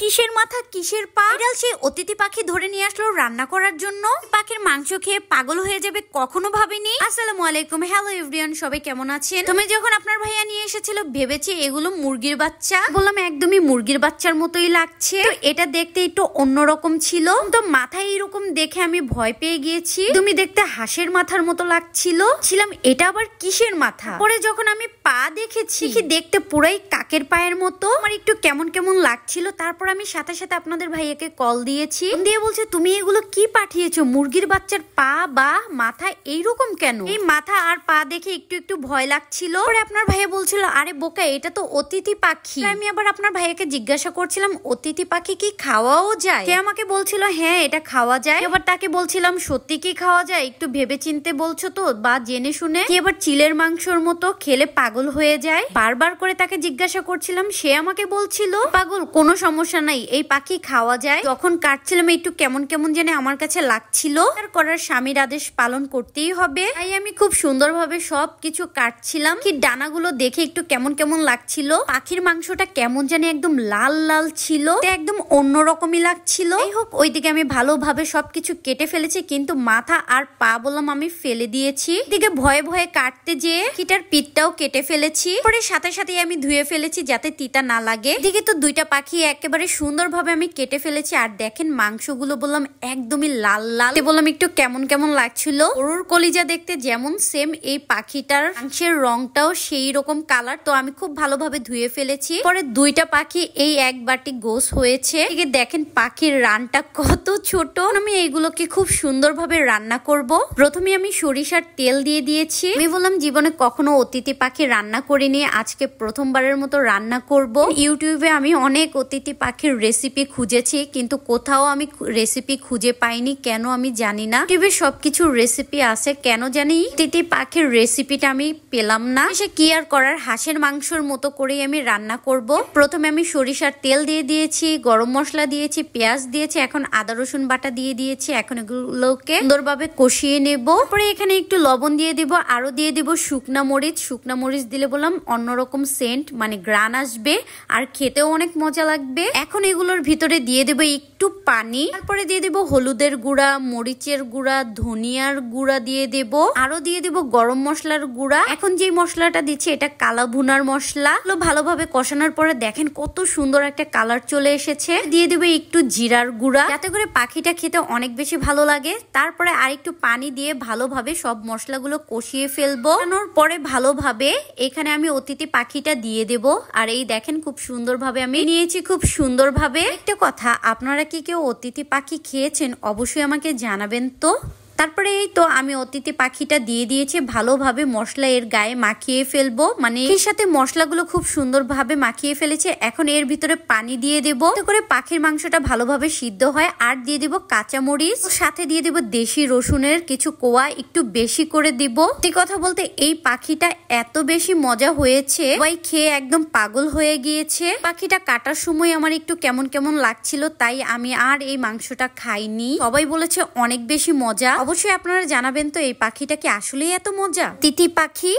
কিসের মাথা কিসের পা। বিড়াল সেই অতিথি পাখি ধরে নিয়ে আসলো রান্না করার জন্য। পাখির মাংস খেয়ে পাগল হয়ে যাবে কখনো ভাবিনি। আসসালামু আলাইকুম, হ্যালো এভরিওয়ান, সবাই কেমন আছেন? তুমি যখন আপনার ভাইয়া নিয়ে এসেছিল ভেবেছি এগুলো মুরগির বাচ্চা, বললাম একদমই মুরগির বাচ্চার মতোই লাগছে। তো এটা দেখতে একটু অন্যরকম ছিল, তো মাথায় এরকম দেখে আমি ভয় পেয়ে গিয়েছি। তুমি দেখতে হাঁসের মাথার মতো লাগছিল, ছিলাম এটা আবার কিসের মাথা। পরে যখন আমি পা দেখেছি দেখতে পুরাই কাকের পায়ের মতো, আমার একটু কেমন কেমন লাগছিল। তারপর আমি সাথে সাথে আপনাদের ভাইয়াকে কল দিয়েছি, দিয়ে বলছে তুমি এগুলো কি পাঠিয়েছো, মুরগির বাচ্চার পা বা মাথা এইরকম কেন? এই মাথা আর পা দেখে একটু একটু ভয় লাগছিল। পরে আপনার ভাইয়া বলছিল আরে বোকা এটা তো অতিথি পাখি। আমি আবার আপনার ভাইয়াকে জিজ্ঞাসা করছিলাম অতিথি পাখি কি খাওয়াও যায়? সে আমাকে বলছিল হ্যাঁ এটা খাওয়া যায়। এবার তাকে বলছিলাম সত্যি কি খাওয়া যায়, একটু ভেবে চিনতে বলছো তো বা জেনে শুনে? কি এবার চিলের মাংসর মতো খেলে পাগল হয়ে যায়? বারবার করে তাকে জিজ্ঞাসা করছিলাম, সে আমাকে বলছিল পাগল কোনো সমস্যা নাই, এই পাখি খাওয়া যায়। যখন কাটছিলাম একটু কেমন কেমন জানে আমার কাছে লাগছিল, আর করার স্বামীর আদেশ পালন করতেই হবে, তাই আমি খুব সুন্দরভাবে সবকিছু কাটছিলাম। কি ডানাগুলো দেখে একটু কেমন কেমন লাগছিল, পাখির মাংসটা কেমন জানি একদম লাল লাল ছিল, একদম অন্যরকমই লাগছিল। যাই হোক ওইদিকে আমি ভালোভাবে সবকিছু কেটে ফেলেছি, কিন্তু মাথা আর পা বললাম আমি ফেলে দিয়েছি। এদিকে ভয়ে ভয়ে কাটতে যেয়ে কিটার পিঠটাও কেটে ফেলেছি, পরে সাথে সাথে আমি ধুয়ে ফেলেছি যাতে তিতা না লাগে। এদিকে তো দুইটা পাখি একেবারে সুন্দরভাবে আমি কেটে ফেলেছি। আর দেখেন মাংসগুলো বললাম একদমই লাল লাল, বললাম একটু কেমন কেমন লাগছিল। গরুর কলিজা দেখতে যেমন সেম এই পাখিটার মাংসের রংটাও সেই রকম কালার। তো আমি খুব ভালোভাবে ধুয়ে ফেলেছি। পরে দুইটা পাখি এই এক বাটি গোস হয়েছে। এদিকে দেখেন পাখির রানটা কত ছোট। আমি এইগুলোকে খুব সুন্দরভাবে রান্না করব। প্রথমে আমি সরিষার তেল দিয়ে দিয়েছি। আমি বললাম জীবনে কখনো অতিথি পাখি রান্না করিনি, আজকে প্রথমবারের মতো রান্না করব। ইউটিউবে আমি অনেক অতিথি পাখির রেসিপি খুঁজেছি, কিন্তু কোথাও আমি রেসিপি খুঁজে পাইনি, কেন আমি জানি না। ইউটিউবে সবকিছুর রেসিপি আছে, কেন জানি অতিথি পাখির রেসিপিটা আমি পেলাম না। সে কি আর করার, হাঁসের মাংসের মতো করেই আমি রান্না করব। প্রথমে আমি সরিষার তেল দিয়ে দিয়েছি, গরম মশলা দিয়েছি, পেঁয়াজ দিয়েছি, এখন আদা রসুন বাটা দিয়ে দিয়েছি। এখন এগুলোকে সুন্দরভাবে কষিয়ে নেব। পরে এখানে একটু লবণ দিয়ে দিব, আরো দিয়ে দিব শুকনা মরিচ। শুকনা মরিচ দিলে বললাম অন্যরকম সেন্ট মানে গ্রান আসবে, আর খেতেও অনেক মজা লাগবে। এখন এগুলোর ভিতরে দিয়ে দেবো একটু পানি, তারপরে দিয়ে দেবো হলুদের গুঁড়া, মরিচের গুঁড়া, ধনিয়ার গুঁড়া দিয়ে দেব, আরো দিয়ে দেব গরম মশলার গুঁড়া। এখন যে মশলাটা দিচ্ছি এটা কালা ভুনার মশলা। ভালোভাবে কষানোর পরে দেখেন কত সুন্দর একটা কালার চলে এসেছে। দিয়ে দেবো একটু জিরার গুঁড়া, যাতে করে পাখিটা খেতে অনেক বেশি ভালো লাগে। তারপরে আরেকটু পানি দিয়ে ভালোভাবে সব মশলাগুলো কষিয়ে ফেলবো। পরে ভালোভাবে এখানে আমি অতিথি পাখিটা দিয়ে দেব। আর এই দেখেন খুব সুন্দরভাবে আমি নিয়েছি, খুব সুন্দরভাবে। একটা কথা, আপনারা কি কেউ অতিথি পাখি খেয়েছেন অবশ্যই আমাকে জানাবেন তো। তারপরে এই তো আমি অতিথি পাখিটা দিয়ে দিয়েছি, ভালোভাবে মশলা এর গায়ে মাখিয়ে ফেলবো, মানে এর সাথে মশলাগুলো খুব সুন্দরভাবে মাখিয়ে ফেলেছে। এখন এর ভিতরে পানি দিয়ে দেবো, যাতে করে পাখির মাংসটা ভালোভাবে সিদ্ধ হয়। আর দিয়ে দিব কাঁচামরিচ, সাথে দিয়ে দিব দেশি রসুনের কিছু কোয়া, একটু বেশি করে দিব। সত্যি কথা বলতে এই পাখিটা এত বেশি মজা হয়েছে, সবাই খেয়ে একদম পাগল হয়ে গিয়েছে। পাখিটা কাটার সময় আমার একটু কেমন কেমন লাগছিল, তাই আমি আর এই মাংসটা খাইনি। সবাই বলেছে অনেক বেশি মজা। অবশ্যই আপনারা জানাবেন তো এই পাখিটা কি আসলেই এত মজা? তিতি পাখি।